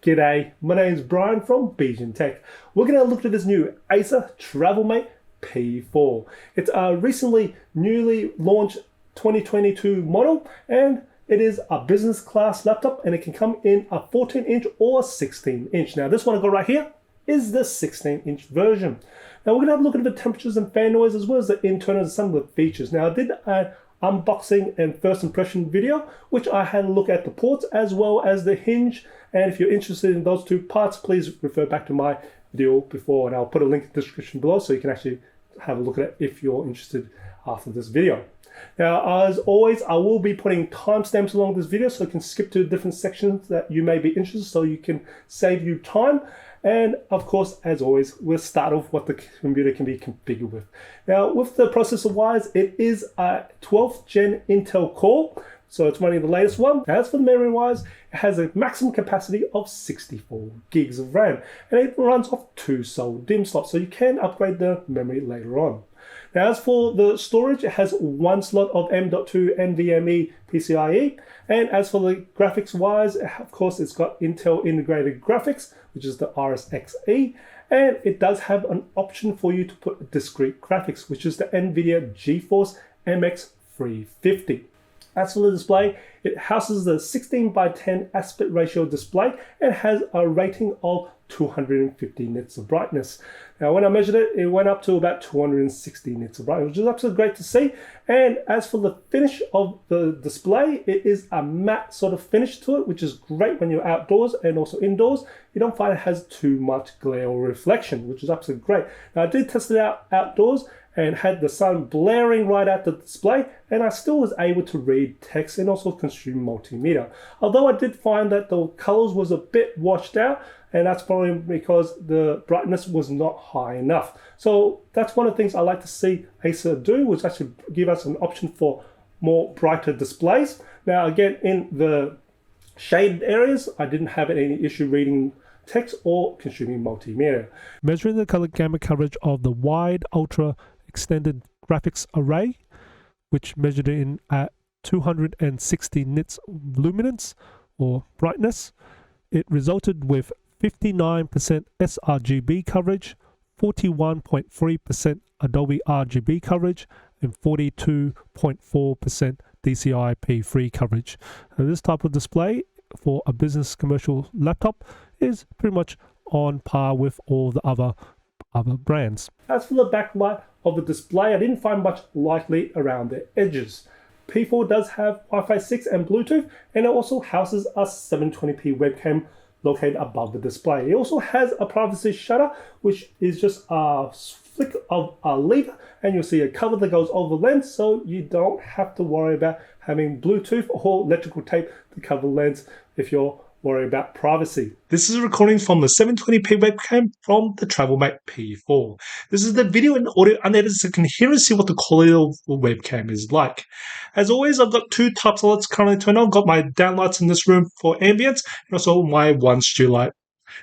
G'day, my name is Brian from BsianTech. We're going to look at this new Acer Travelmate P4. It's a recently newly launched 2022 model, and it is a business class laptop, and it can come in a 14-inch or 16-inch. Now this one I got right here is the 16-inch version. Now we're going to have a look at the temperatures and fan noise as well as the internals and some of the features. Now I did an unboxing and first impression video, which I had a look at the ports as well as the hinge. And if you're interested in those two parts, please refer back to my video before, and I'll put a link in the description below so you can actually have a look at it if you're interested after this video. Now, as always, I will be putting timestamps along this video so you can skip to different sections that you may be interested, so you can save you time. And of course, as always, we'll start off what the computer can be configured with. Now, with the processor wise, it is a 12th gen Intel core, so it's running the latest one. As for the memory wise, it has a maximum capacity of 64 gigs of RAM, and it runs off 2 solid DIMM slots, so you can upgrade the memory later on. Now, as for the storage, it has 1 slot of M.2 NVMe PCIe, and as for the graphics wise, of course, it's got Intel integrated graphics, which is the RSXe, and it does have an option for you to put discrete graphics, which is the NVIDIA GeForce MX 350. As for the display, it houses the 16:10 aspect ratio display and has a rating of 250 nits of brightness. Now, when I measured it, it went up to about 260 nits of brightness, which is absolutely great to see. And as for the finish of the display, it is a matte sort of finish to it, which is great when you're outdoors and also indoors. You don't find it has too much glare or reflection, which is absolutely great. Now, I did test it out outdoors and had the sun blaring right at the display, and I still was able to read text and also consume multimedia. Although I did find that the colors was a bit washed out, and that's probably because the brightness was not high enough. So that's one of the things I like to see Acer do, was actually give us an option for more brighter displays. Now again, in the shaded areas, I didn't have any issue reading text or consuming multimedia. Measuring the color gamut coverage of the wide ultra extended graphics array, which measured in at 260 nits luminance or brightness, it resulted with 59% sRGB coverage, 41.3% Adobe RGB coverage, and 42.4% DCI P3 coverage. Now, this type of display for a business commercial laptop is pretty much on par with all the other brands. As for the backlight of the display, I didn't find much lightly around the edges. P4 does have Wi-Fi 6 and Bluetooth, and it also houses a 720p webcam located above the display. It also has a privacy shutter, which is just a flick of a lever, and you'll see a cover that goes over the lens, so you don't have to worry about having Bluetooth or electrical tape to cover the lens if you're worry about privacy. This is a recording from the 720p webcam from the Travelmate P4. This is the video and audio unedited, so you can hear and see what the quality of the webcam is like. As always, I've got 2 types of lights currently turned on. I've got my downlights in this room for ambience, and also my one studio light.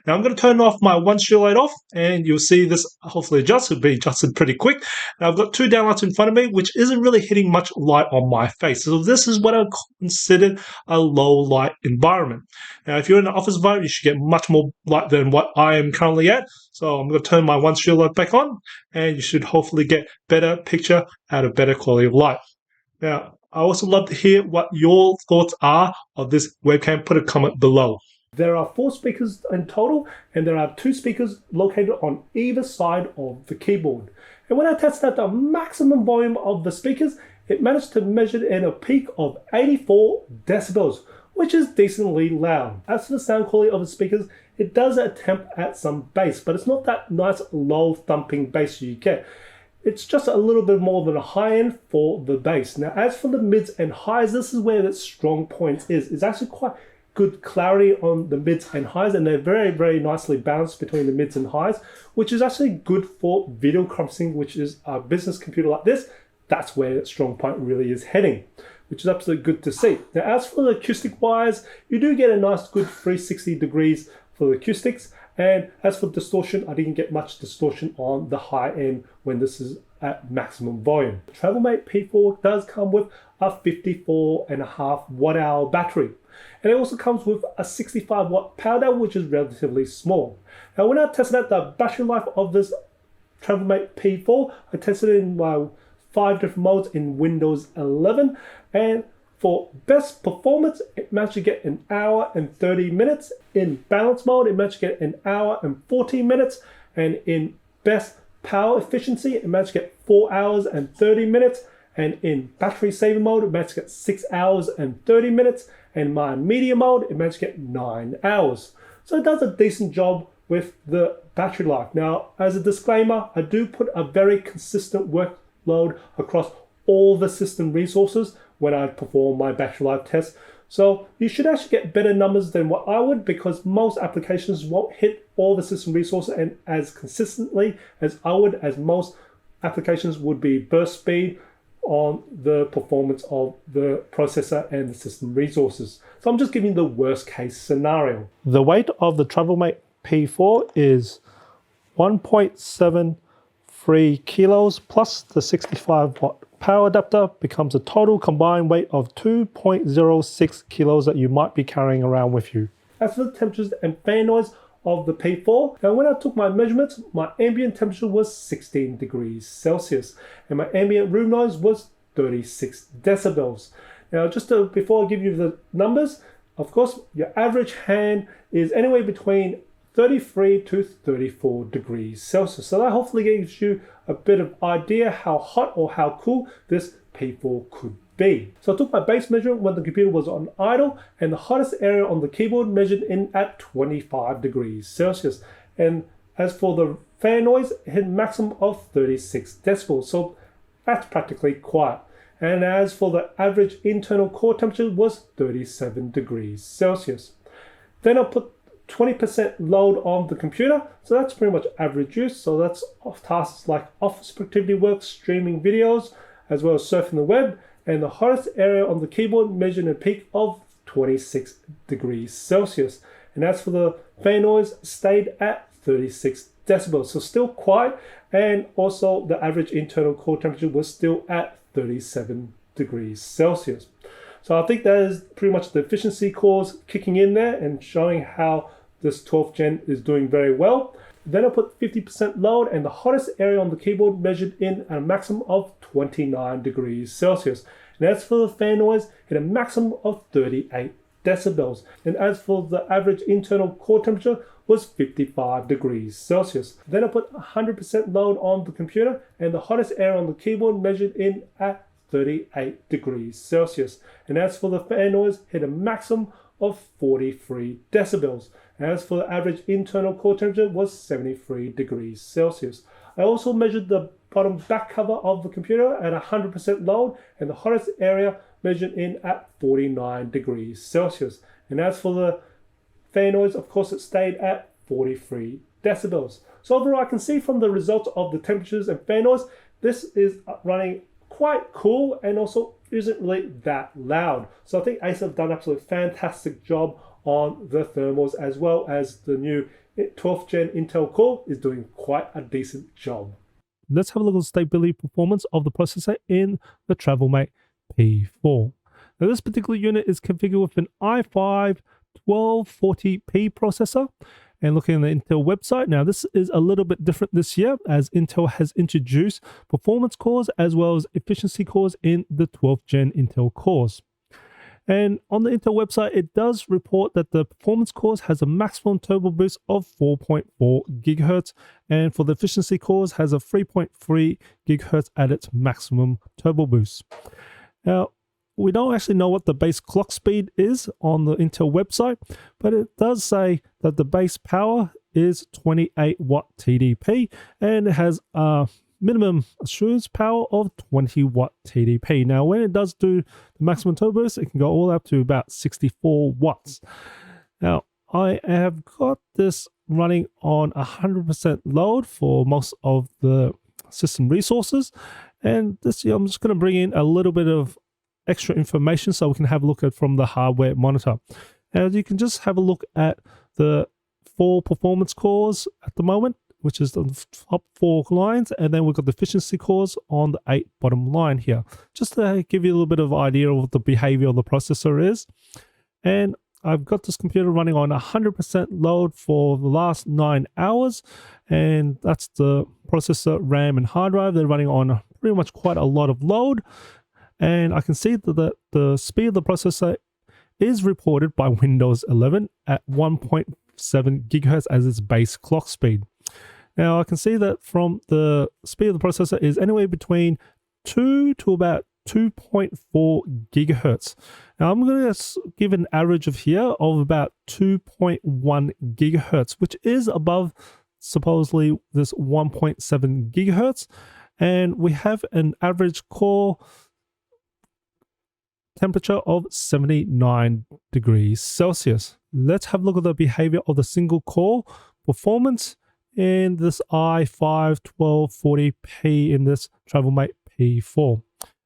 Now I'm going to turn off my one studio light off, and you'll see this hopefully adjust. It'll be adjusted pretty quick. Now I've got 2 downlights in front of me, which isn't really hitting much light on my face. So this is what I consider a low light environment. Now if you're in an office environment, you should get much more light than what I am currently at. So I'm going to turn my one studio light back on, and you should hopefully get better picture out of better quality of light. Now I also love to hear what your thoughts are of this webcam. Put a comment below. There are 4 speakers in total, and there are 2 speakers located on either side of the keyboard. And when I tested out the maximum volume of the speakers, it managed to measure in a peak of 84 decibels, which is decently loud. As for the sound quality of the speakers, it does attempt at some bass, but it's not that nice low thumping bass you get. It's just a little bit more than a high end for the bass. Now, as for the mids and highs, this is where the strong point is. It's actually quite good clarity on the mids and highs, and they're very, very nicely balanced between the mids and highs, which is actually good for video conferencing, which is a business computer like this. That's where strong point really is heading. which is absolutely good to see. Now, as for the acoustic wise, you do get a nice good 360 degrees for the acoustics. And as for distortion, I didn't get much distortion on the high end when this is at maximum volume. The Travelmate P4 does come with a 54.5 watt-hour battery. And it also comes with a 65 watt power dial, which is relatively small. Now, when I tested out the battery life of this Travelmate P4, I tested it in my 5 different modes in Windows 11, and for best performance, it managed to get 1 hour and 30 minutes. In balance mode, it managed to get 1 hour and 14 minutes. And in best power efficiency, it managed to get 4 hours and 30 minutes. And in battery saving mode, it managed to get 6 hours and 30 minutes. And my media mode, it managed to get 9 hours. So it does a decent job with the battery life. Now, as a disclaimer, I do put a very consistent workload across all the system resources when I perform my battery life test. So you should actually get better numbers than what I would, because most applications won't hit all the system resources and as consistently as I would, as most applications would be burst speed on the performance of the processor and the system resources. So I'm just giving the worst case scenario. The weight of the Travelmate P4 is 1.73 kilos plus the 65 watt power adapter becomes a total combined weight of 2.06 kilos that you might be carrying around with you. As for the temperatures and fan noise of the P4, now when I took my measurements, my ambient temperature was 16 degrees Celsius and my ambient room noise was 36 decibels. Now before I give you the numbers, of course your average hand is anywhere between 33 to 34 degrees Celsius. So that hopefully gives you a bit of idea how hot or how cool this P4 could be. So I took my base measurement when the computer was on idle, and the hottest area on the keyboard measured in at 25 degrees Celsius. And as for the fan noise, it hit a maximum of 36 decibels. So that's practically quiet. And as for the average internal core temperature was 37 degrees Celsius. Then I put 20% load on the computer, so that's pretty much average use. So that's off tasks like office productivity work, streaming videos, as well as surfing the web. And the hottest area on the keyboard measured a peak of 26 degrees Celsius. And as for the fan noise, stayed at 36 decibels, so still quiet. And also the average internal core temperature was still at 37 degrees Celsius. So I think that is pretty much the efficiency cores kicking in there and showing how this 12th gen is doing very well. Then I put 50% load, and the hottest area on the keyboard measured in a maximum of 29 degrees Celsius. And as for the fan noise, hit a maximum of 38 decibels. And as for the average internal core temperature was 55 degrees Celsius. Then I put 100% load on the computer, and the hottest area on the keyboard measured in at 38 degrees Celsius. And as for the fan noise, hit a maximum of 43 decibels. As for the average internal core temperature was 73 degrees Celsius. I also measured the bottom back cover of the computer at 100% load, and the hottest area measured in at 49 degrees Celsius. And as for the fan noise, of course, it stayed at 43 decibels. So overall, I can see from the results of the temperatures and fan noise, this is running quite cool and also isn't really that loud. So I think Acer have done an absolutely fantastic job on the thermals, as well as the new 12th gen Intel core is doing quite a decent job. Let's have a look at the stability performance of the processor in the Travelmate P4. Now this particular unit is configured with an i5 1240p processor. And looking at the Intel website, now this is a little bit different this year, as Intel has introduced performance cores as well as efficiency cores in the 12th gen Intel cores. And on the Intel website, it does report that the performance cores has a maximum turbo boost of 4.4 gigahertz, and for the efficiency cores has a 3.3 gigahertz at its maximum turbo boost. Now, we don't actually know what the base clock speed is on the Intel website, but it does say that the base power is 28 watt TDP, and it has a minimum assurance power of 20 watt TDP. Now, when it does do the maximum turbo boost, it can go all the way up to about 64 watts. Now, I have got this running on 100% load for most of the system resources, and this year I'm just going to bring in a little bit of extra information so we can have a look at from the hardware monitor. And you can just have a look at the 4 performance cores at the moment, which is the top 4 lines, and then we've got the efficiency cores on the 8 bottom line here, just to give you a little bit of idea of what the behavior of the processor is. And I've got this computer running on 100% load for the last 9 hours, and that's the processor, RAM, and hard drive. They're running on pretty much quite a lot of load, and I can see that the speed of the processor is reported by Windows 11 at 1.7 gigahertz as its base clock speed. Now I can see that from the speed of the processor is anywhere between 2 to about 2.4 gigahertz. Now I'm going to give an average of here of about 2.1 gigahertz, which is above supposedly this 1.7 gigahertz. And we have an average core temperature of 79 degrees Celsius. Let's have a look at the behavior of the single core performance in this i5-1240p in this Travelmate P4.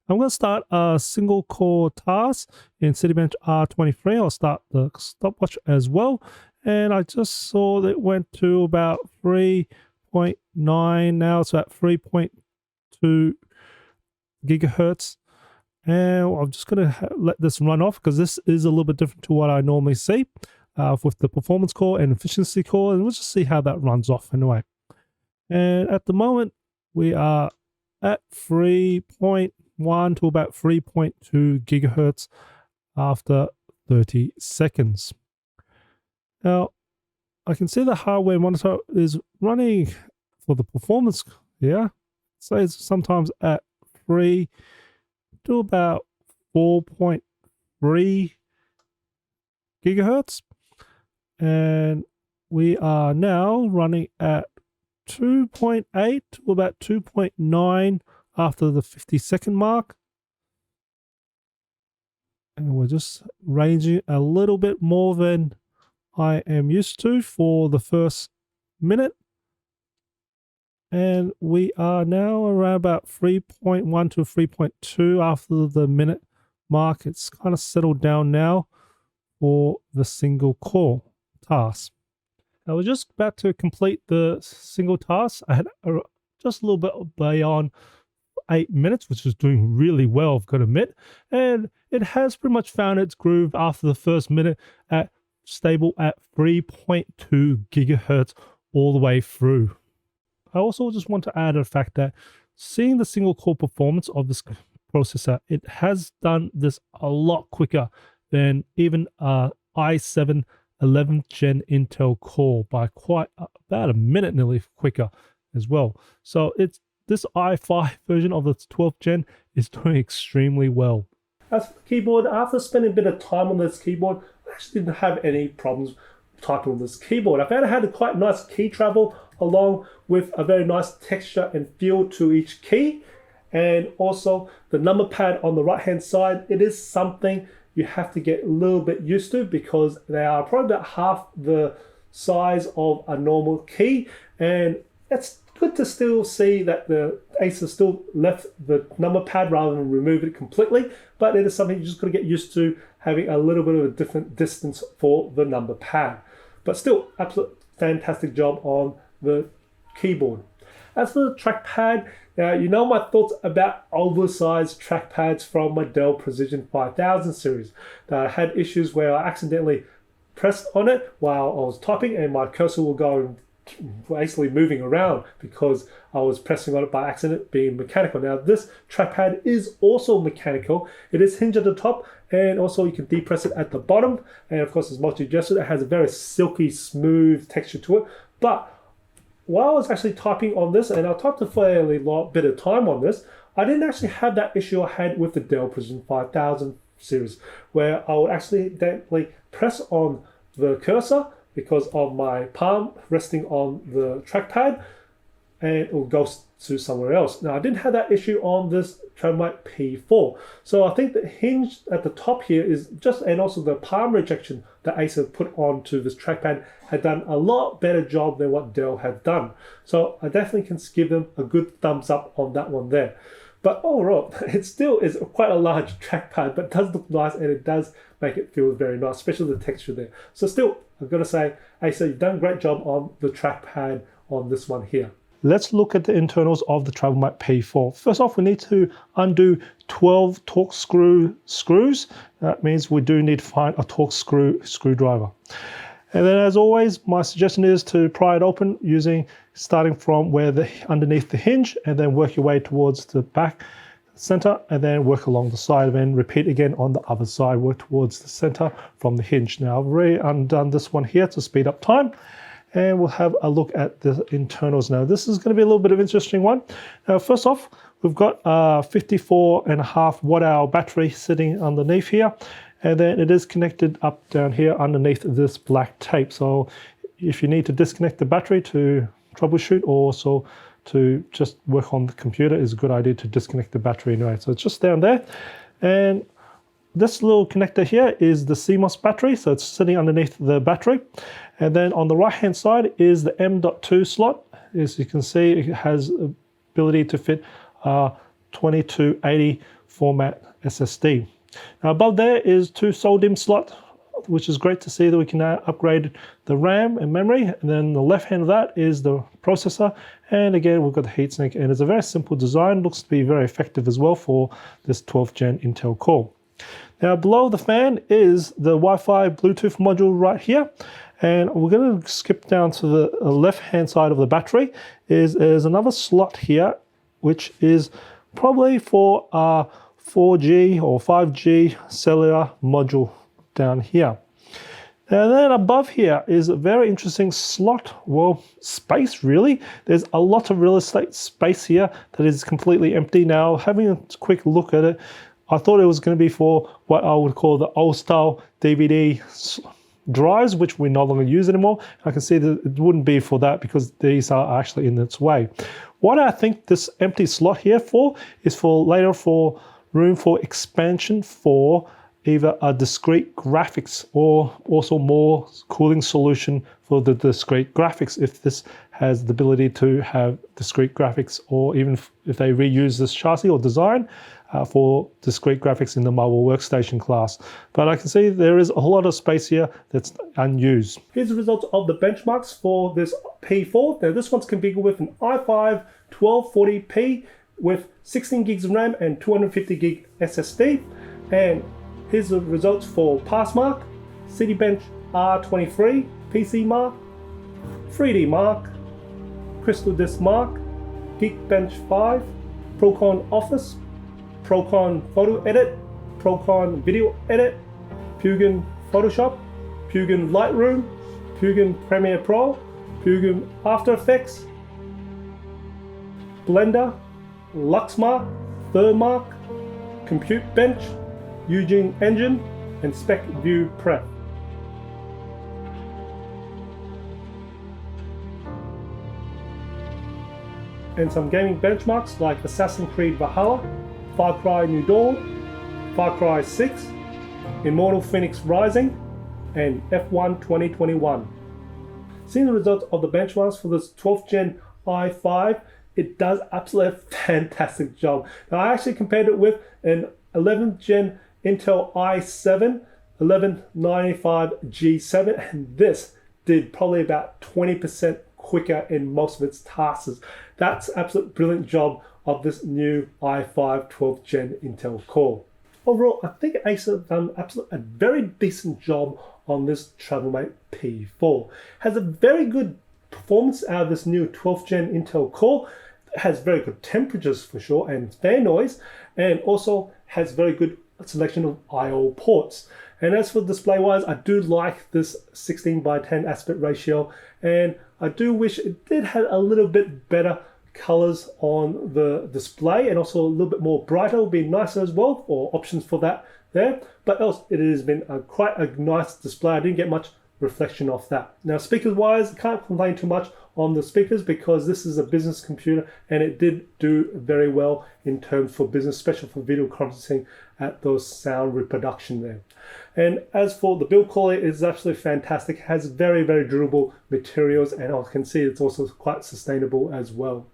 I'm going to start a single core task in Citybench R23. I'll start the stopwatch as well. And I just saw that it went to about 3.9. Now it's at 3.2 gigahertz. And I'm just going to let this run off because this is a little bit different to what I normally see with the performance core and efficiency core. And we'll just see how that runs off anyway. And at the moment, we are at 3.1 to about 3.2 gigahertz after 30 seconds. Now, I can see the hardware monitor is running for the performance here. So it's sometimes at 3 to about 4.3 gigahertz. And we are now running at 2.8 to about 2.9 after the 50-second mark. And we're just ranging a little bit more than I am used to for the first minute. And we are now around about 3.1 to 3.2 after the minute mark. It's kind of settled down now for the single core task. I was just about to complete the single task. I had just a little bit beyond 8 minutes, which is doing really well, I've got to admit. And it has pretty much found its groove after the first minute at stable at 3.2 gigahertz all the way through. I also just want to add a fact that seeing the single core performance of this processor, it has done this a lot quicker than even i7 11th gen Intel core by quite about a minute nearly quicker as well. So it's this i5 version of the 12th gen is doing extremely well. As for the keyboard, after spending a bit of time on this keyboard, I actually didn't have any problems typing on this keyboard. I found it had a quite nice key travel along with a very nice texture and feel to each key. And also the number pad on the right hand side, it is something you have to get a little bit used to because they are probably about half the size of a normal key. And it's good to still see that the Acer still left the number pad rather than remove it completely, but it is something you just got to get used to, having a little bit of a different distance for the number pad. But still, absolute fantastic job on the keyboard. As for the trackpad, now you know my thoughts about oversized trackpads from my Dell Precision 5000 series. I had issues where I accidentally pressed on it while I was typing and my cursor will go basically moving around because I was pressing on it by accident, being mechanical. Now this trackpad is also mechanical. It is hinged at the top and also you can depress it at the bottom, and of course it's multi-gesture. It has a very silky smooth texture to it. But while I was actually typing on this, and I typed a fairly bit of time on this, I didn't actually have that issue I had with the Dell Precision 5000 series, where I would accidentally press on the cursor because of my palm resting on the trackpad, and it will go to somewhere else. Now I didn't have that issue on this Travelmate P4. So I think the hinge at the top here is just, and also the palm rejection that Acer put onto this trackpad had done a lot better job than what Dell had done. So I definitely can give them a good thumbs up on that one there. But overall, it still is quite a large trackpad, but it does look nice and it does make it feel very nice, especially the texture there. So still, I've got to say, Acer, you've done a great job on the trackpad on this one here. Let's look at the internals of the Travelmate P4. First off, we need to undo 12 Torx screws. That means we do need to find a Torx screwdriver. And then as always, my suggestion is to pry it open starting from underneath the hinge, and then work your way towards the back center, and then work along the side, and then repeat again on the other side, work towards the center from the hinge. Now I've already undone this one here to speed up time, and we'll have a look at the internals now. This is going to be a little bit of an interesting one. Now, first off, we've got a 54.5 watt-hour battery sitting underneath here, and then it is connected up down here underneath this black tape. So if you need to disconnect the battery to troubleshoot, or also to just work on the computer, is a good idea to disconnect the battery anyway. So it's just down there. And this little connector here is the CMOS battery, so it's sitting underneath the battery. And then on the right hand side is the M.2 slot. As you can see, it has ability to fit 2280 format SSD. Now above there is 2 SOLDIMM slot, which is great to see that we can now upgrade the RAM and memory. And then the left hand of that is the processor. And again, we've got the heatsink, and it's a very simple design. Looks to be very effective as well for this 12th gen Intel core. Now below the fan is the Wi-Fi Bluetooth module right here. And we're going to skip down to the left hand side of the battery. There's another slot here, which is probably for 4G or 5G cellular module down here. And then above here is a very interesting slot, well, space really. There's a lot of real estate space here that is completely empty. Now, having a quick look at it, I thought it was going to be for what I would call the old style DVD drives, which we no longer use anymore. I can see that it wouldn't be for that because these are actually in its way. What I think this empty slot here for is for later for room for expansion for either a discrete graphics or also more cooling solution for the discrete graphics, if this has the ability to have discrete graphics, or even if they reuse this chassis or design for discrete graphics in the mobile workstation class. But I can see there is a whole lot of space here that's unused. Here's the results of the benchmarks for this P4. Now this one's configured with an i5 1240p with 16 gigs of RAM and 250 gig SSD. And here's the results for Passmark, Citybench R23, PC Mark, 3D Mark, Crystal Disk Mark, Geekbench 5, Procon Office, Procon Photo Edit, Procon Video Edit, Pugin Photoshop, Pugin Lightroom, Pugin Premiere Pro, Pugin After Effects, Blender, Luxmark, Thermark, Compute Bench, Eugene Engine, and Spec View Prep. And some gaming benchmarks like Assassin's Creed Valhalla, Far Cry New Dawn, Far Cry 6, Immortal Phoenix Rising, and F1 2021. Seeing the results of the benchmarks for this 12th gen i5, it does absolutely a fantastic job. Now I actually compared it with an 11th gen Intel i7 1195G7, and this did probably about 20% quicker in most of its tasks. That's absolute brilliant job of this new i5 12th gen Intel core. Overall, I think Acer have done a very decent job on this Travelmate P4. Has a very good performance out of this new 12th gen Intel core. It has very good temperatures for sure and fan noise, and also has very good selection of I/O ports. And as for display wise, I do like this 16:10 aspect ratio, and I do wish it did have a little bit better colors on the display, and also a little bit more brighter would be nicer as well, or options for that there. But else, it has been quite a nice display. I didn't get much reflection off that. Now speakers wise, I can't complain too much on the speakers because this is a business computer and it did do very well in terms for business, especially for video conferencing at those sound reproduction there. And as for the build quality, it's absolutely fantastic. It has very, very durable materials, and I can see it's also quite sustainable as well.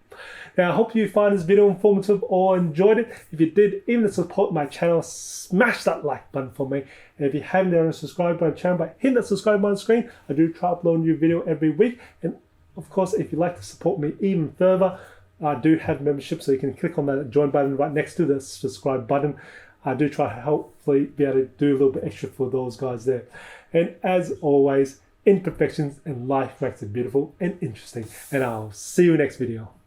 Now, I hope you find this video informative or enjoyed it. If you did, even to support my channel, smash that like button for me. And if you haven't already subscribed to my channel, by hitting that subscribe button on the screen, I do try to upload a new video every week. And of course, if you'd like to support me even further, I do have membership, so you can click on that join button right next to the subscribe button. I do try to hopefully be able to do a little bit extra for those guys there. And as always, imperfections and life makes it beautiful and interesting. And I'll see you next video.